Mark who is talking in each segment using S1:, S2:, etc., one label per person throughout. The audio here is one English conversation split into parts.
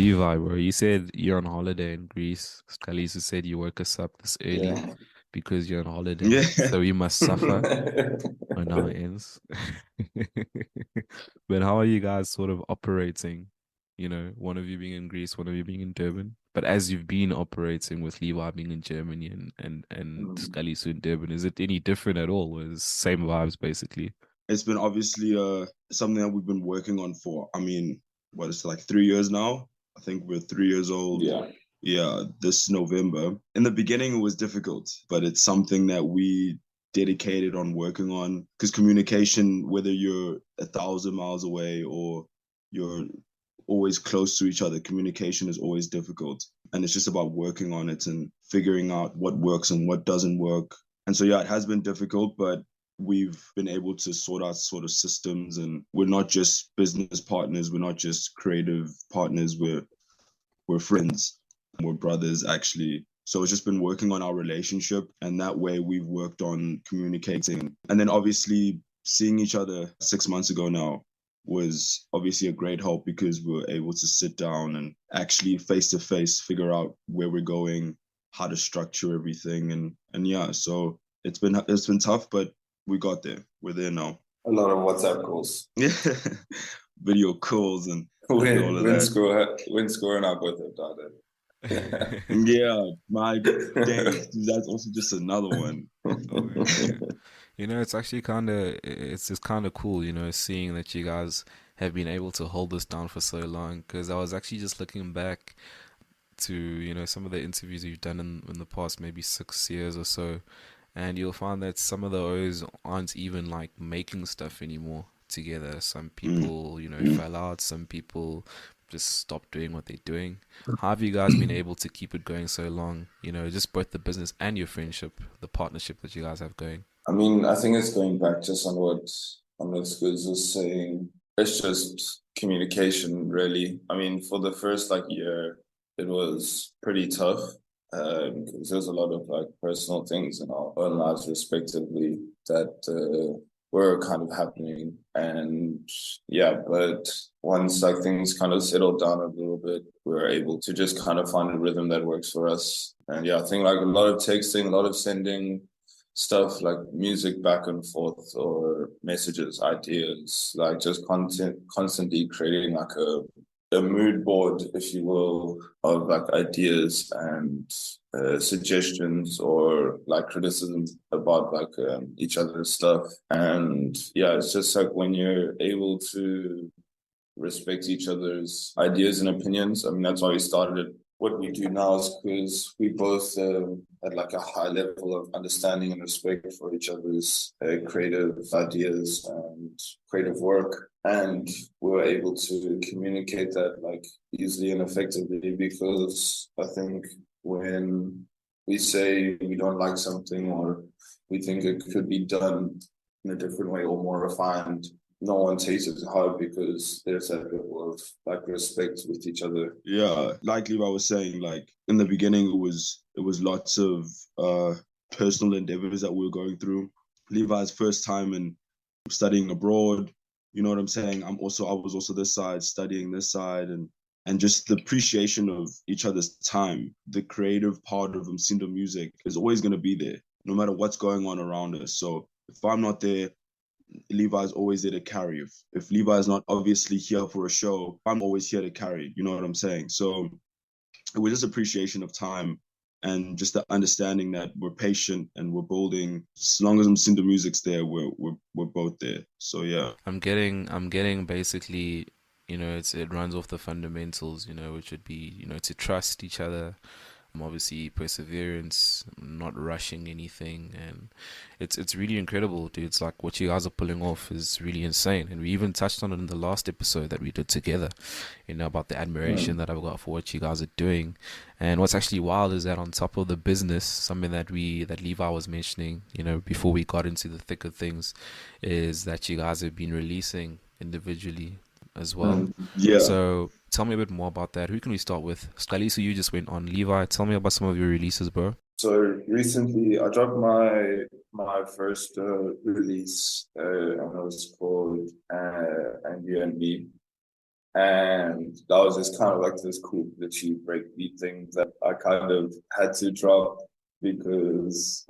S1: Levi, bro, you said you're on holiday in Greece. Sqalisu said you woke us up this early
S2: Yeah.
S1: because you're on holiday.
S3: Yeah.
S1: So we must suffer when our ends. But how are you guys sort of operating? One of you being in Greece, one of you being in Durban. But as you've been operating with Levi being in Germany and
S2: Mm.
S1: Sqalisu in Durban, is it any different at all? Or is it same vibes basically?
S3: It's been obviously something that we've been working on for, I mean, what is it, like 3 years now? I think we're 3 years old.
S2: Yeah.
S3: Yeah, this November. In the beginning, it was difficult, but it's something that we dedicated on working on because communication, whether you're 1,000 miles away or you're always close to each other, communication is always difficult. And it's just about working on it and figuring out what works and what doesn't work. And so, yeah, it has been difficult, but we've been able to sort out sort of systems, and we're not just business partners, we're not just creative partners, we're friends, we're brothers actually. So it's just been working on our relationship, and that way we've worked on communicating. And then obviously seeing each other 6 months ago now was obviously a great help because we were able to sit down and actually face to face figure out where we're going, how to structure everything, and yeah, so it's been tough, but we got there. We're there now.
S2: A lot of WhatsApp calls.
S3: Yeah. Video calls and all
S2: When
S3: of
S2: when
S3: that.
S2: score when scoring up with it, done
S3: Yeah, my days.
S2: it.
S3: That's also just another one.
S1: Oh yeah. It's actually it's just kind of cool, seeing that you guys have been able to hold this down for so long. Because I was actually just looking back to, some of the interviews you've done in the past, maybe 6 years or so, and you'll find that some of the O's aren't even like making stuff anymore together. Some
S3: Mm.
S1: people, fell out. Some people just stopped doing what they're doing. How have you guys been able to keep it going so long? Just both the business and your friendship, the partnership that you guys have going.
S2: I mean, I think it's going back just on what Skills was saying. It's just communication, really. I mean, for the first like year, it was pretty tough because there's a lot of like personal things in our own lives, respectively, that were kind of happening. And yeah, but once like things kind of settled down a little bit, we were able to just kind of find a rhythm that works for us. And yeah, I think like a lot of texting, a lot of sending stuff like music back and forth or messages, ideas, like just constantly creating like a mood board, if you will, of like ideas and suggestions or like criticisms about like each other's stuff. And yeah, it's just like when you're able to respect each other's ideas and opinions. I mean, that's why we started it. What we do now is because we both had like a high level of understanding and respect for each other's creative ideas and creative work. And we were able to communicate that like easily and effectively because I think when we say we don't like something or we think it could be done in a different way or more refined, no one takes it hard because there's that level of like respect with each other.
S3: Yeah, like Levi was saying, like in the beginning, it was lots of personal endeavors that we were going through. Levi's first time in studying abroad, you know what I'm saying? I was also this side studying this side, and just the appreciation of each other's time. The creative part of Umsindo music is always going to be there, no matter what's going on around us. So if I'm not there, Levi's always there to carry. If Levi's not obviously here for a show, I'm always here to carry. You know what I'm saying? So it was just appreciation of time and just the understanding that we're patient and we're building. As long as Umsindo music's there, we're both there. So yeah.
S1: I'm getting basically, it runs off the fundamentals, which would be, to trust each other, obviously perseverance, not rushing anything, and it's really incredible, dude. It's like what you guys are pulling off is really insane, and we even touched on it in the last episode that we did together, about the admiration
S2: Mm.
S1: that I've got for what you guys are doing. And what's actually wild is that on top of the business, something that Levi was mentioning, before we got into the thick of things, is that you guys have been releasing individually as well.
S3: Yeah.
S1: So tell me a bit more about that. Who can we start with? Sqalisu, you just went on. Levi, tell me about some of your releases, bro.
S2: So recently, I dropped my first release, and it was called NUNB. And that was just kind of like this cool, glitchy breakbeat thing that I kind of had to drop because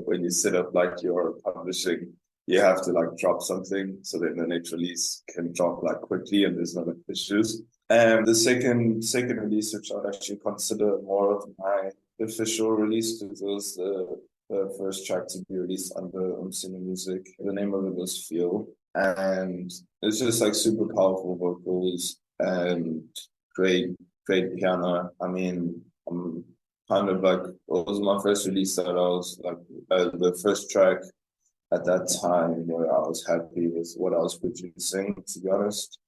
S2: when you set up like your publishing, you have to like drop something so then the next release can drop like quickly and there's no like issues. And the second release, which I'd actually consider more of my official release, because it was the first track to be released under Umsindo Musiek. The name of it was Feel. And it's just like super powerful vocals and great, great piano. I mean, I'm kind of like, it was my first release that I was like, the first track at that time where I was happy with what I was producing, to be honest.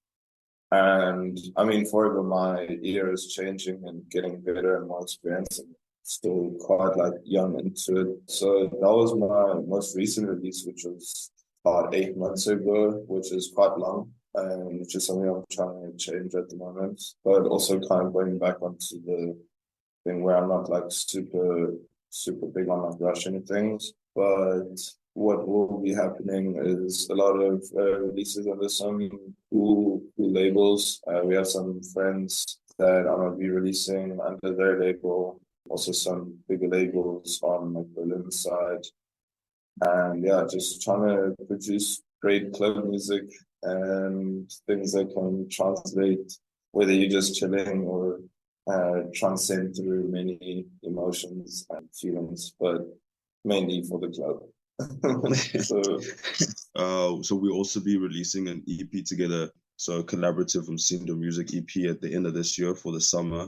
S2: And I mean, forever my ear is changing and getting better and more experience and still quite like young into it. So that was my most recent release, which was about 8 months ago, which is quite long, and which is something I'm trying to change at the moment. But also kind of going back onto the thing where I'm not like super big on like rushing things. But what will be happening is a lot of releases under some cool labels. We have some friends that I'm gonna be releasing under their label. Also some bigger labels on like Berlin side. And yeah, just trying to produce great club music and things that can translate, whether you're just chilling or transcend through many emotions and feelings, but mainly for the club.
S3: So we'll also be releasing an EP together, so a collaborative Umsindo Music EP at the end of this year for the summer,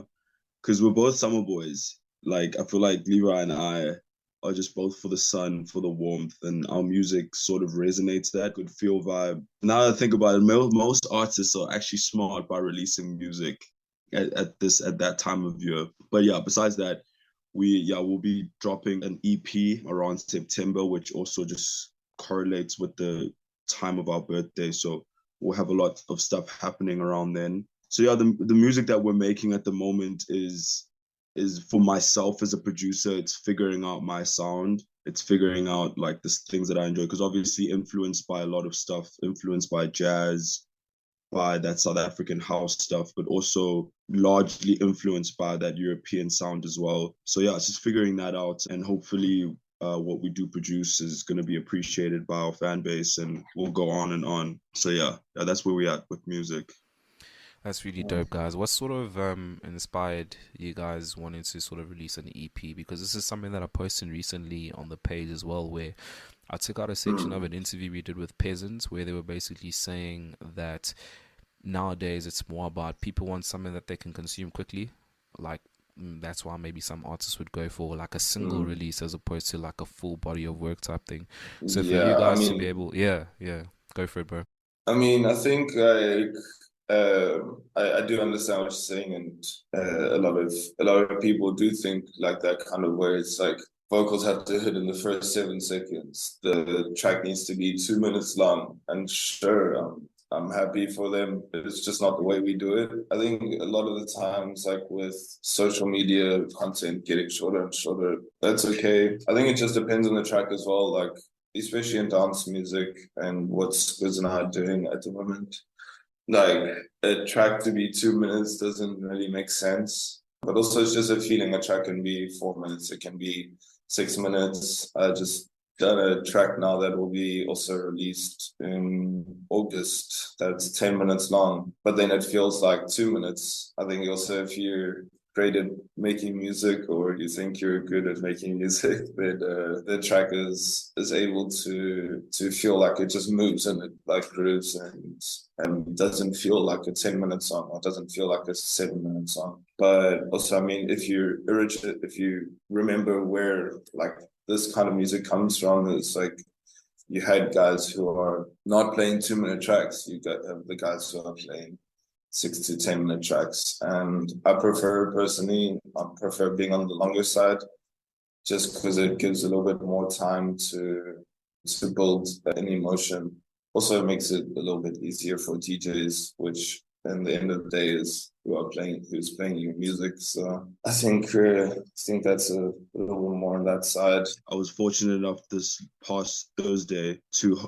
S3: because we're both summer boys. Like I feel like Levi and I are just both for the sun, for the warmth, and our music sort of resonates that good feel vibe. Now that I think about it, most artists are actually smart by releasing music at that time of year. But yeah, besides that, we'll be dropping an EP around September, which also just correlates with the time of our birthday. So we'll have a lot of stuff happening around then. So yeah, the music that we're making at the moment is for myself as a producer. It's figuring out my sound. It's figuring out like the things that I enjoy, because obviously influenced by a lot of stuff, influenced by jazz, by that South African house stuff, but also largely influenced by that European sound as well. So yeah, it's just figuring that out, and hopefully what we do produce is going to be appreciated by our fan base, and we'll go on and on. So yeah, that's where we're at with music.
S1: That's really dope, guys. What sort of inspired you guys wanting to sort of release an EP? Because this is something that I posted recently on the page as well, where I took out a section of an interview we did with peasants, where they were basically saying that nowadays it's more about people want something that they can consume quickly. Like that's why maybe some artists would go for like a single release as opposed to like a full body of work type thing. So for you
S2: Yeah, I
S1: guys to be
S2: mean,
S1: able, go for it, bro.
S2: I mean, I think like I do understand what you're saying, and a lot of people do think like that kind of where it's like vocals have to hit in the first 7 seconds. The track needs to be 2 minutes long, and sure, I'm happy for them. It's just not the way we do it. I think a lot of the times, like with social media content getting shorter and shorter, that's okay. I think it just depends on the track as well. Like especially in dance music and what Sqalisu and I are doing at the moment. Like a track to be 2 minutes doesn't really make sense. But also it's just a feeling. A track can be 4 minutes, it can be 6 minutes. I just done a track now that will be also released in August that's 10 minutes long, but then it feels like 2 minutes. I think also if you're great at making music or you think you're good at making music, then the track is able to feel like it just moves and it like grooves and doesn't feel like a 10-minute song or doesn't feel like a 7-minute song. But also, I mean, if you remember where like this kind of music comes from, it's like you had guys who are not playing 2-minute tracks. You got the guys who are playing 6 to 10 minute tracks, and I prefer being on the longer side, just because it gives a little bit more time to build an emotion. Also, it makes it a little bit easier for DJs, which then the end of the day is who's playing your music. So I think that's a little more on that side.
S3: I was fortunate enough this past Thursday to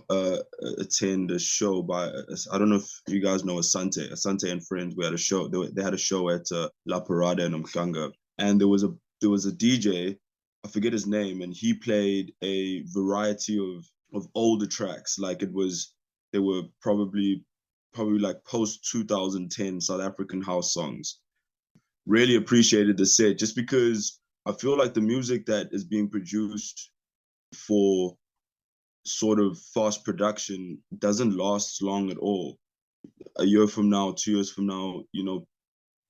S3: attend a show by, I don't know if you guys know Asante and friends. We had a show. They had a show at La Parada in Umsindo, and there was a DJ. I forget his name, and he played a variety of older tracks. Like they were probably like post 2010 South African house songs. Really appreciated the set, just because I feel like the music that is being produced for sort of fast production doesn't last long at all. A year from now, 2 years from now,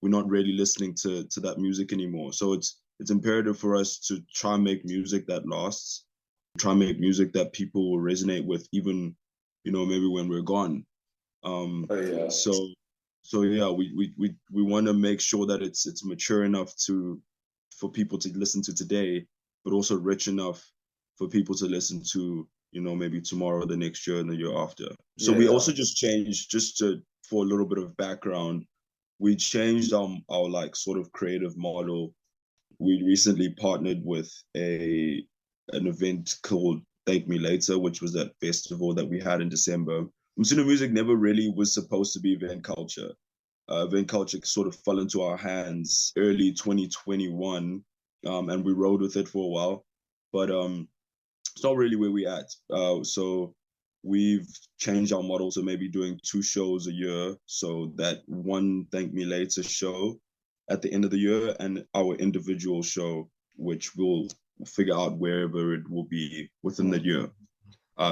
S3: we're not really listening to that music anymore. So it's imperative for us to try and make music that lasts, try and make music that people will resonate with, even, maybe when we're gone. So yeah, we want to make sure that it's mature enough for people to listen to today, but also rich enough for people to listen to, maybe tomorrow, the next year, and the year after. So we also just changed, for a little bit of background, we changed our like sort of creative model. We recently partnered with an event called Thank Me Later, which was that festival that we had in December. Umsindo Music never really was supposed to be event culture. Event culture sort of fell into our hands early 2021, and we rode with it for a while. But it's not really where we're at. So we've changed our model to maybe doing 2 shows a year. So that one Thank Me Later show at the end of the year, and our individual show, which we'll figure out wherever it will be within the year.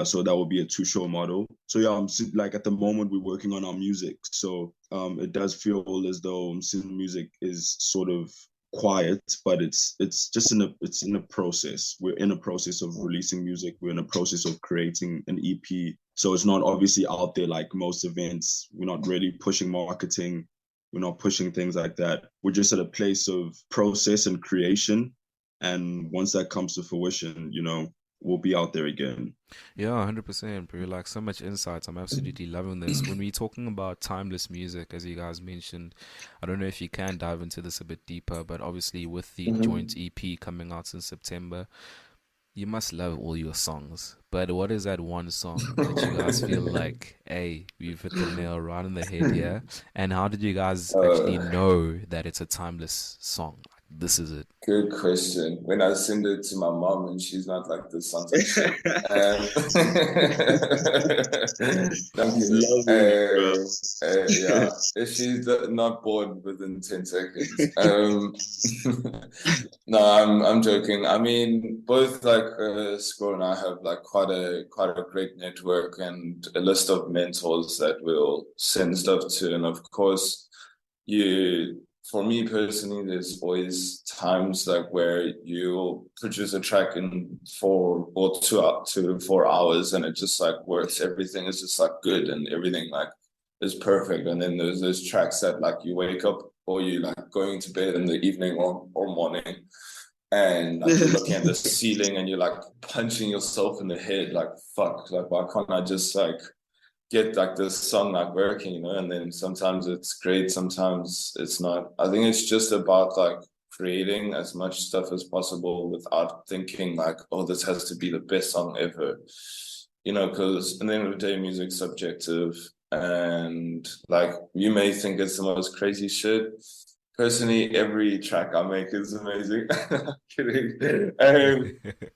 S3: So that will be a 2-show model. So yeah, like at the moment we're working on our music. So it does feel as though music is sort of quiet, but it's just in a process. We're in a process of releasing music. We're in a process of creating an EP. So it's not obviously out there like most events. We're not really pushing marketing. We're not pushing things like that. We're just at a place of process and creation. And once that comes to fruition, we'll be out there again.
S1: Yeah, 100%, bro. Like, so much insights. I'm absolutely loving this. When we're talking about timeless music, as you guys mentioned, I don't know if you can dive into this a bit deeper, but obviously with the joint EP coming out in September, you must love all your songs. But what is that one song that you guys feel like, hey, we've hit the nail right on the head here? And how did you guys actually know that it's a timeless song? This is it.
S2: Good question. When I send it to my mom and she's not like, this sounds like shit. Yeah, if she's not bored within 10 seconds. No, I'm joking. I mean, both like Sqo and I have like quite a great network and a list of mentors that we'll send stuff to, and of course, for me personally, there's always times like where you'll produce a track in 4 or 2 to 4 hours, and it just like works. Everything is just like good, and everything like is perfect. And then there's those tracks that like you wake up or you like going to bed in the evening or morning, and like you're looking at the ceiling and you're like punching yourself in the head, like fuck, like why can't I just like get like this song like working, and then sometimes it's great, sometimes it's not. I think it's just about like creating as much stuff as possible without thinking like, oh, this has to be the best song ever, because at the end of the day, music's subjective, and like you may think it's the most crazy shit. Personally, every track I make is amazing. Kidding.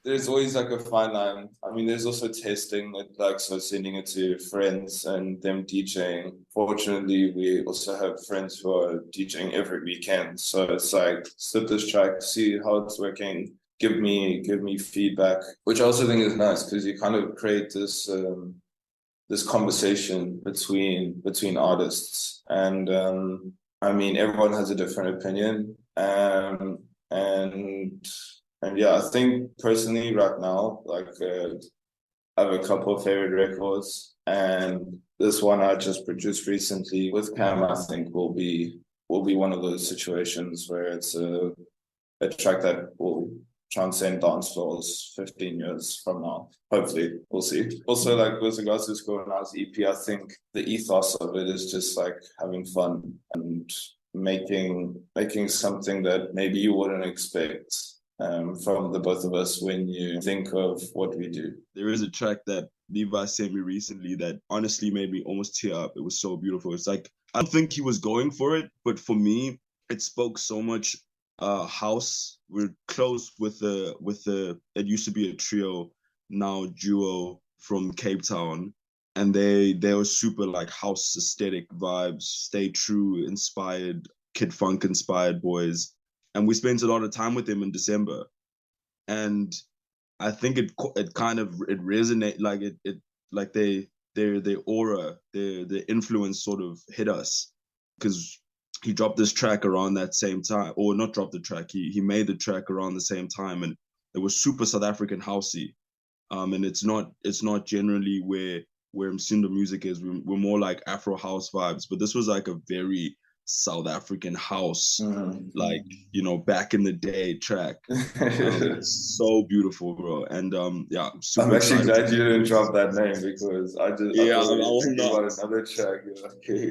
S2: There's always like a fine line. I mean, there's also testing it, like so sending it to friends and them DJing. Fortunately, we also have friends who are DJing every weekend. So it's like, slip this track, see how it's working, give me feedback, which I also think is nice because you kind of create this conversation between artists. And I mean, everyone has a different opinion. And yeah, I think personally right now, like I have a couple of favorite records, and this one I just produced recently with Cam, I think will be one of those situations where it's a track that will transcend dance floors 15 years from now. Hopefully, we'll see. Also, like with regards to Sqalisu EP, I think the ethos of it is just like having fun and making something that maybe you wouldn't expect from the both of us when you think of what we do.
S3: There is a track that Levi sent me recently that honestly made me almost tear up. It was so beautiful. It's like, I don't think he was going for it, but for me, it spoke so much house. We're close with the it used to be a trio, now duo from Cape Town. And they were super like house aesthetic vibes, Stay True inspired, Kid Funk inspired boys. And we spent a lot of time with them in December. And I think it kind of it resonate like it like their aura, their influence sort of hit us, because he dropped this track around that same time, or not dropped the track. He made the track around the same time, and it was super South African housey. And it's not generally where Umsindo music is. We're more like Afro house vibes, but this was like a very South African house, like, you know, back in the day track. So beautiful, bro. And yeah,
S2: I'm actually glad you didn't drop that name, because I was about another track. Okay.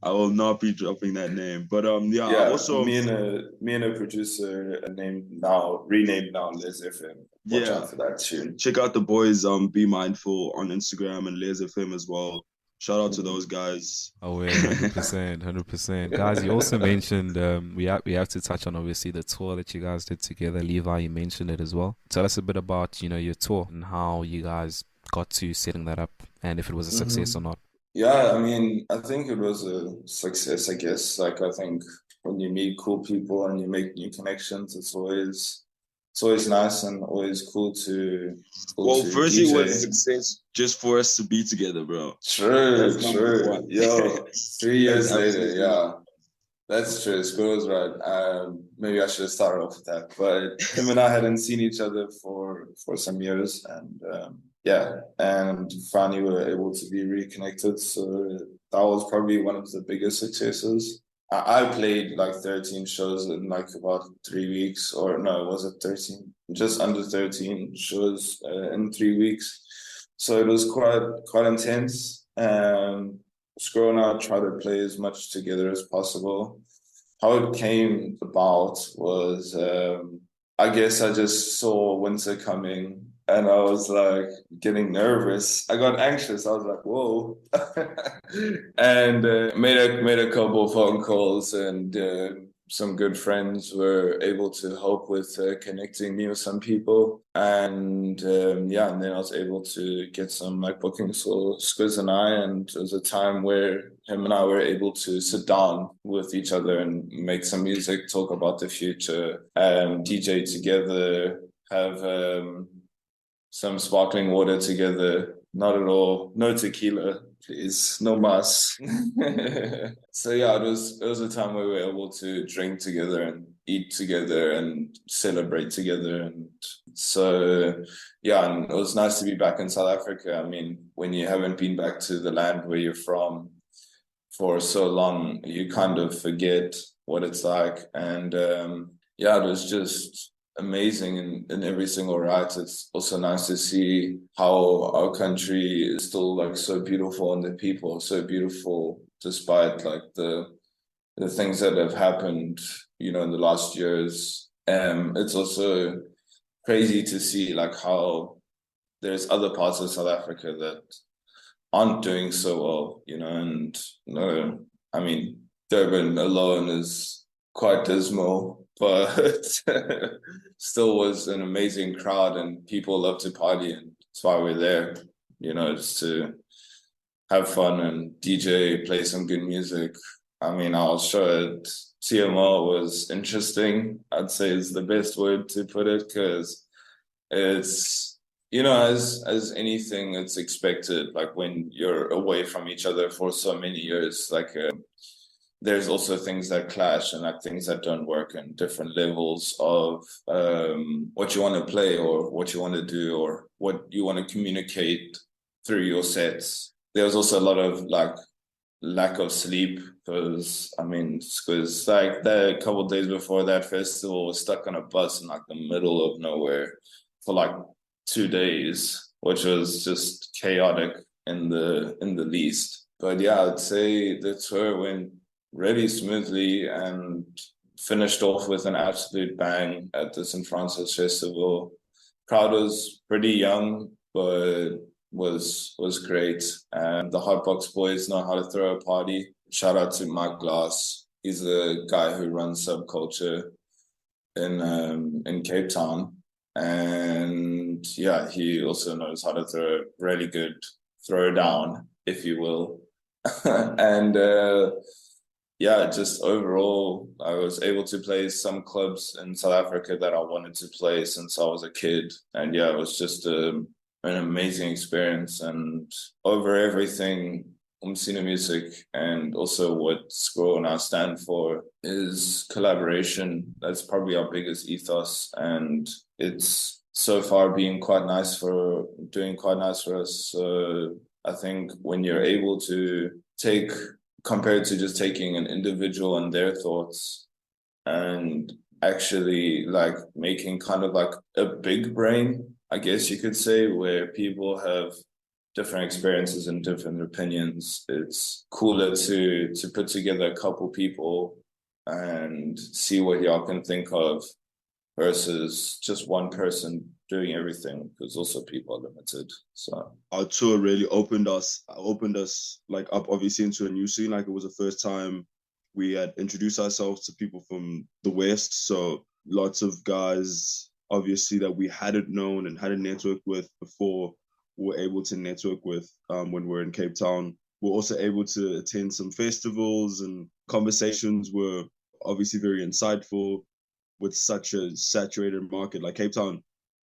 S3: I will not be dropping that name, but
S2: yeah.
S3: Also,
S2: me and a producer renamed now Les FM. Watch out for that tune.
S3: Check out the boys. Be Mindful on Instagram and Les FM as well. Shout out to those guys.
S1: Oh yeah, 100%. Guys, you also mentioned we have to touch on obviously the tour that you guys did together. Levi, you mentioned it as well. Tell us a bit about, you know, your tour and how you guys got to setting that up, and if it was a success or not.
S2: Yeah, I mean, I think it was a success, I guess. Like, I think when you meet cool people and you make new connections, it's always nice and always cool to
S3: firstly, it was success just for us to be together, bro.
S2: True. Yo, 3 years later, yeah. That's true. Squirrel's right. Maybe I should have started off with that. But him and I hadn't seen each other for some years, and and finally we were able to be reconnected. So that was probably one of the biggest successes. I played like 13 shows in like about 3 weeks, or no, was it 13? Just under 13 shows in 3 weeks. So it was quite intense. Squirrel and I tried to play as much together as possible. How it came about was, I guess I just saw winter coming, and I was like getting nervous. I got anxious. I was like, whoa. And made a couple of phone calls, and some good friends were able to help with connecting me with some people. And and then I was able to get some like bookings for Squiz and I. And it was a time where him and I were able to sit down with each other and make some music, talk about the future, DJ together, have some sparkling water together. Not at all. No tequila, please. No mas. So yeah, it was a time where we were able to drink together and eat together and celebrate together. And so yeah, and it was nice to be back in South Africa. I mean, when you haven't been back to the land where you're from for so long, you kind of forget what it's like. And it was just amazing in every single right. It's also nice to see how our country is still like so beautiful, and the people are so beautiful despite like the things that have happened, you know, in the last years. It's also crazy to see like how there's other parts of South Africa that aren't doing so well, you know. And I mean, Durban alone is quite dismal, but still was an amazing crowd, and people love to party, and that's why we're there, you know, just to have fun and DJ, play some good music. I mean, I was sure TMR was interesting, I'd say is the best word to put it, because it's, you know, as anything, it's expected, like when you're away from each other for so many years, like there's also things that clash and like things that don't work, and different levels of what you want to play or what you want to do or what you want to communicate through your sets. There was also a lot of like lack of sleep, because like the couple of days before that festival was stuck on a bus in like the middle of nowhere for like 2 days, which was just chaotic in the least. But yeah, I'd say the tour went really smoothly and finished off with an absolute bang at the St. Francis Festival. Crowd was pretty young, but was great. And the Hotbox boys know how to throw a party. Shout out to Mike Glass. He's a guy who runs Subculture in Cape Town. And yeah, he also knows how to throw a really good throw down, if you will. And yeah, just overall, I was able to play some clubs in South Africa that I wanted to play since I was a kid. And yeah, it was just an amazing experience. And over everything, Umsindo Musiek and also what Sqalisu now stand for is collaboration. That's probably our biggest ethos. And it's so far doing quite nice for us. So I think when you're able to take, compared to just taking an individual and their thoughts and actually like making kind of like a big brain, I guess you could say, where people have different experiences and different opinions. It's cooler to put together a couple people and see what y'all can think of versus just one person doing everything, because also people are limited. So
S3: our tour really opened us like up obviously into a new scene. Like it was the first time we had introduced ourselves to people from the West. So lots of guys obviously that we hadn't known and hadn't networked with before were able to network with when we were in Cape Town. We're also able to attend some festivals, and conversations were obviously very insightful with such a saturated market like Cape Town.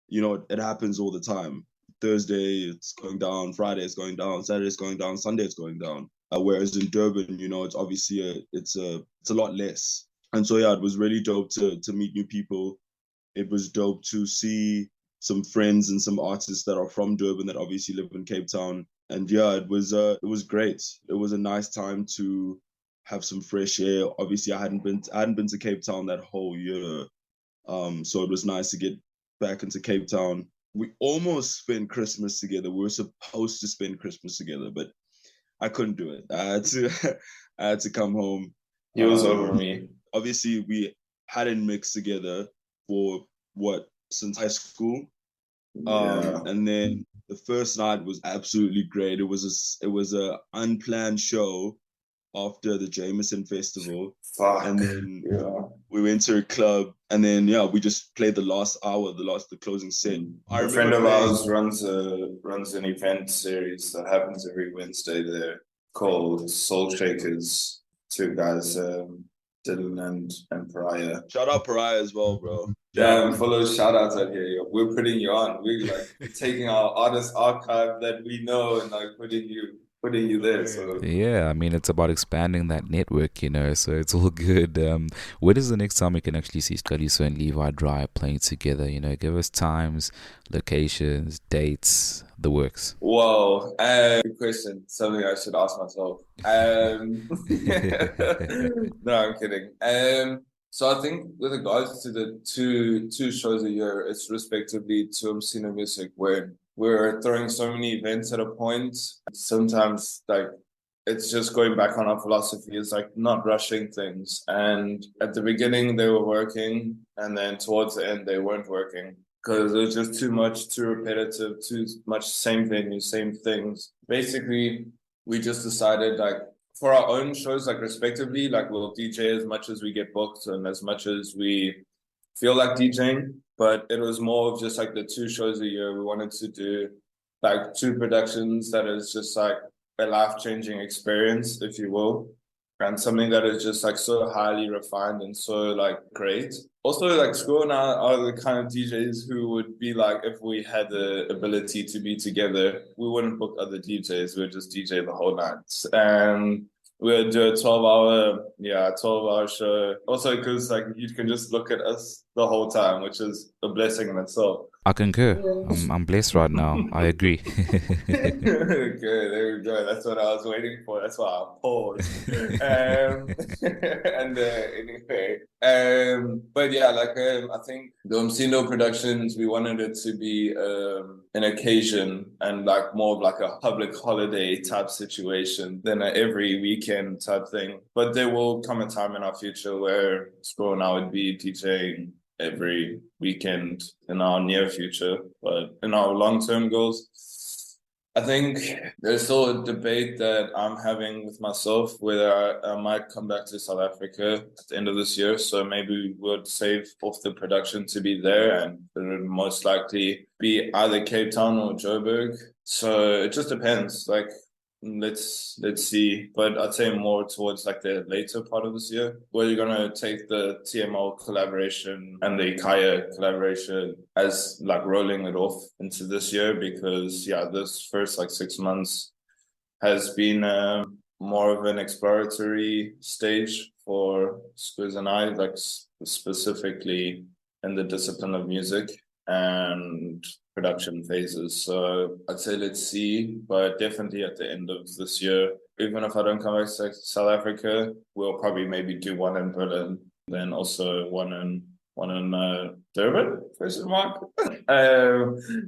S3: You know, it happens all the time. Thursday it's going down, Friday it's going down, Saturday it's going down, Sunday it's going down. Whereas in Durban, you know, it's obviously it's a lot less. And so yeah, it was really dope to meet new people. It was dope to see some friends and some artists that are from Durban that obviously live in Cape Town. And yeah, it was great. It was a nice time to have some fresh air. Obviously, I hadn't been to Cape Town that whole year, so it was nice to get back into Cape Town. We almost spent Christmas together. We were supposed to spend Christmas together, but I couldn't do it. I had to come home.
S2: he was over me.
S3: Obviously, we hadn't mixed together for since high school. And then the first night was absolutely great. It was a unplanned show after the Jameson Festival. And then we went to a club, and then we just played the last hour, the closing set.
S2: A friend of ours runs an event series that happens every Wednesday there called Soul Shakers. Two guys, Dylan and Pariah.
S3: Shout out Pariah as well, bro.
S2: Yeah, follow shout outs out here. We're putting you on. We're like taking our artist archive that we know and like putting you there. So
S1: yeah, I mean, it's about expanding that network, you know, so it's all good. When is the next time we can actually see Sqalisu and Levi Drive playing together? You know, give us times, locations, dates, the works.
S2: Whoa, good question. Something I should ask myself. No, I'm kidding. So I think with regards to the two shows a year, it's respectively to Umsindo Musiek, where we're throwing so many events at a point. Sometimes like it's just going back on our philosophy. It's like not rushing things. And at the beginning they were working, and then towards the end they weren't working, because it was just too much, too repetitive, too much same venue, same things. Basically, we just decided like for our own shows, like respectively, like we'll DJ as much as we get booked and as much as we feel like DJing. But it was more of just like the 2 shows a year. We wanted to do like 2 productions that is just like a life-changing experience, if you will. And something that is just like so highly refined and so like great. Also, like Sqalisu and I are the kind of DJs who would be like, if we had the ability to be together, we wouldn't book other DJs. We'd just DJ the whole night. And we'll do a 12-hour show. Also, because like you can just look at us the whole time, which is a blessing in itself.
S1: I concur. I'm blessed right now. I agree.
S2: Good, there we go. That's what I was waiting for. That's why I paused. And anyway, but yeah, I think the Umsindo productions, we wanted it to be an occasion and like more of like a public holiday type situation than an every weekend type thing. But there will come a time in our future where Sqo and I would be DJing every weekend in our near future, but in our long-term goals, I think there's still a debate that I'm having with myself whether I might come back to South Africa at the end of this year. So maybe we would save off the production to be there, and it would most likely be either Cape Town or Joburg. So it just depends. Like, let's see, but I'd say more towards like the later part of this year, where you're gonna take the TML collaboration and the Kaya collaboration as like rolling it off into this year, because yeah, this first like 6 months has been more of an exploratory stage for Sqalisu and I, like specifically in the discipline of music and production phases. So I'd say let's see, but definitely at the end of this year, even if I don't come back to South Africa, we'll probably maybe do one in Berlin, then also one in Durban, question mark.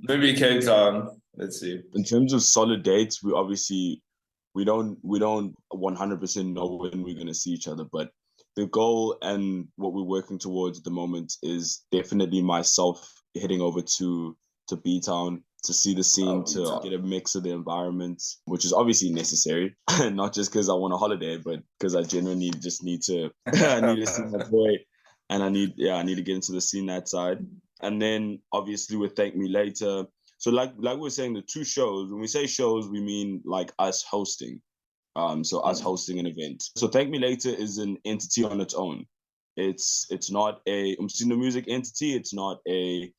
S2: Maybe Cape Town. Let's see.
S3: In terms of solid dates, we don't 100% know when we're going to see each other, but the goal and what we're working towards at the moment is definitely myself heading over to B-Town to see the scene, to get a mix of the environment, which is obviously necessary, not just because I want a holiday, but because I genuinely just need to I need to see my boy, and I need to get into the scene that side. And then obviously with Thank Me Later. So like we were saying, the two shows, when we say shows, we mean like us hosting. So us hosting an event. So Thank Me Later is an entity on its own. It's not a Umsindo Music entity. It's not a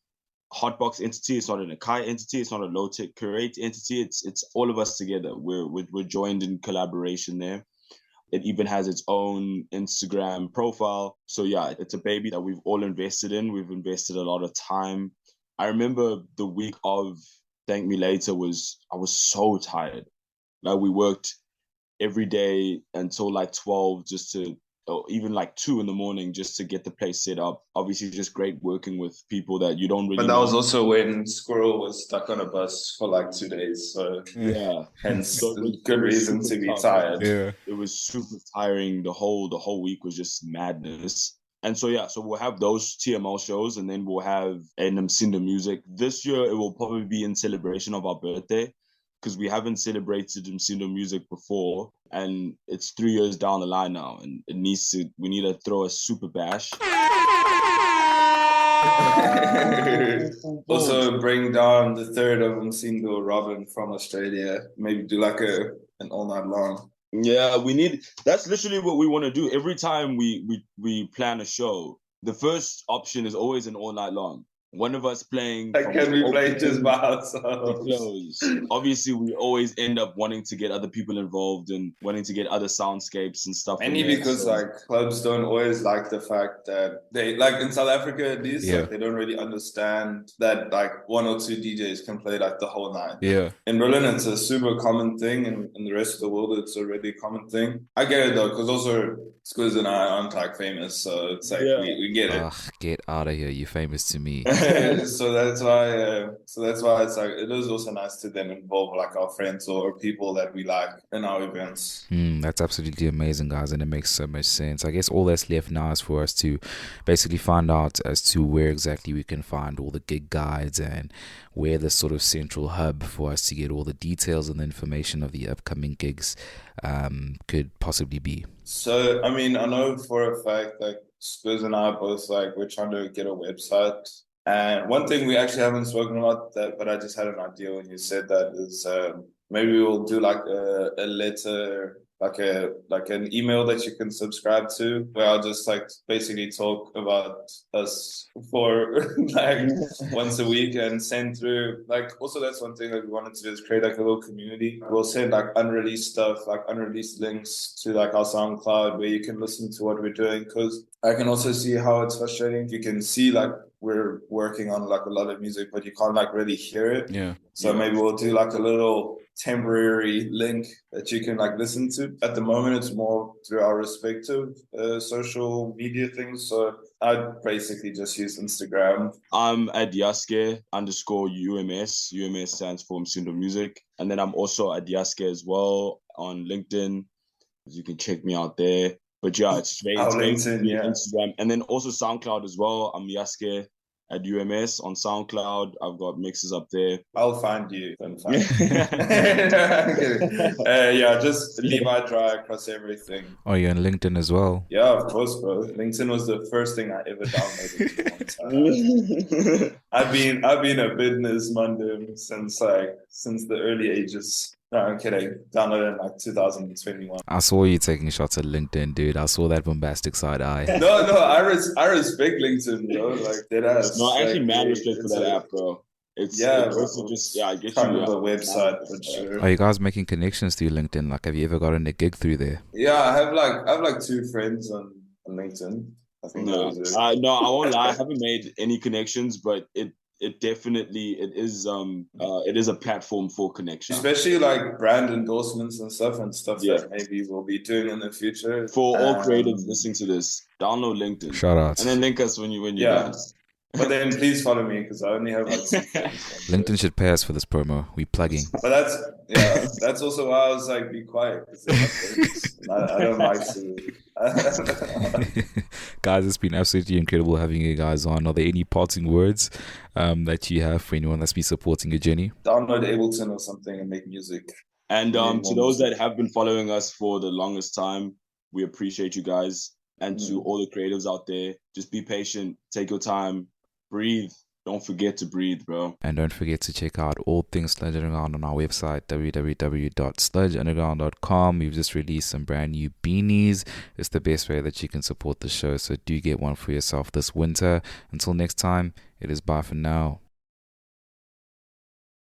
S3: Hotbox entity. It's not an Akai entity. It's not a Low Tech Curate entity. It's all of us together. We're joined in collaboration there. It even has its own Instagram profile. So yeah, it's a baby that we've all invested in. We've invested a lot of time. I remember the week of Thank Me Later I was so tired. Like we worked every day until like 12 just to, or even like 2 in the morning just to get the place set up. Obviously just great working with people that you don't really
S2: But that
S3: know.
S2: was also when Squirrel was stuck on a bus for like 2 days. So
S3: yeah,
S2: hence
S3: so
S2: good reason to be
S3: tough.
S2: tired.
S1: Yeah.
S3: It was super tiring. The whole week was just madness. And so yeah, so we'll have those TML shows, and then we'll have an Umsindo Music. This year it will probably be in celebration of our birthday, because we haven't celebrated Umsindo Music before, and it's 3 years down the line now, and we need to throw a super bash.
S2: Also bring down the third of Umsindo, Robin from Australia. Maybe do like an all night long.
S3: Yeah, that's literally what we want to do. Every time we plan a show, the first option is always an all night long. One of us playing.
S2: Like, can we play just by ourselves?
S3: Obviously, we always end up wanting to get other people involved and wanting to get other soundscapes and stuff.
S2: Mainly because like clubs don't always like the fact that they, like in South Africa at least, like they don't really understand that like 1 or 2 DJs can play like the whole night.
S1: Yeah.
S2: In Berlin, it's a super common thing, and in the rest of the world, it's a really common thing. I get it though, because also Sqalisu and I aren't like famous, so it's like we get it.
S1: Get out of here! You're famous to me.
S2: So that's why it's like it is also nice to then involve like our friends or people that we like in our events.
S1: That's absolutely amazing, guys, and it makes so much sense. I guess all that's left now is for us to basically find out as to where exactly we can find all the gig guides and where the sort of central hub for us to get all the details and the information of the upcoming gigs could possibly be.
S2: So, I mean, I know for a fact that Sqalisu and I both like we're trying to get a website. And one thing we actually haven't spoken about that, but I just had an idea when you said that is maybe we'll do like a letter, like an email that you can subscribe to, where I'll just like basically talk about us for like once a week and send through. Like also that's one thing that we wanted to do is create like a little community. We'll send like unreleased stuff, like unreleased links to like our SoundCloud where you can listen to what we're doing, because I can also see how it's frustrating. You can see like we're working on like a lot of music, but you can't like really hear it.
S1: Yeah.
S2: So maybe we'll do like a little temporary link that you can like listen to. At the moment, it's more through our respective social media things. So I basically just use Instagram.
S3: I'm at Yaske_UMS. UMS stands for Umsindo Music. And then I'm also at Yaske as well on LinkedIn. You can check me out there. But yeah, it's
S2: LinkedIn, yeah.
S3: Instagram. And then also SoundCloud as well. I'm Yaske at UMS on SoundCloud. I've got mixes up there.
S2: I'll find you. Yeah, just Levi Dry across everything.
S1: Oh, you're on LinkedIn as well?
S2: Yeah, of course, bro. LinkedIn was the first thing I ever downloaded. I've been a business Monday since the early ages. No, I'm kidding. Downloaded in like 2021.
S1: I saw you taking shots at LinkedIn, dude. I saw that bombastic side eye.
S2: No, I respect LinkedIn, bro. Like dead ass.
S3: No, actually, mad respect for that app, bro. It's also just I get
S2: kind
S3: you
S2: of a website for sure.
S1: Are you guys making connections through LinkedIn? Like, have you ever gotten a gig through there?
S2: Yeah, I have like 2 friends on LinkedIn. I think
S3: no, I won't lie. I haven't made any connections, but it definitely is a platform for connection,
S2: especially like brand endorsements and stuff that maybe we'll be doing in the future.
S3: For all creatives listening to this, download LinkedIn.
S1: Shout out.
S3: And then link us when you're done.
S2: But then please follow me because I only have like 6 friends.
S1: LinkedIn should pay us for this promo. We plugging.
S2: But that's also why I was like, be quiet. I don't like to.
S1: Guys, it's been absolutely incredible having you guys on. Are there any parting words that you have for anyone that's been supporting your journey?
S2: Download Ableton or something and make music.
S3: And to those that have been following us for the longest time, we appreciate you guys. And to all the creatives out there, just be patient, take your time, breathe. Don't forget to breathe, bro.
S1: And don't forget to check out all things Sludge Underground on our website, www.sludgeunderground.com. We've just released some brand new beanies. It's the best way that you can support the show, so do get one for yourself this winter. Until next time, it is bye for now.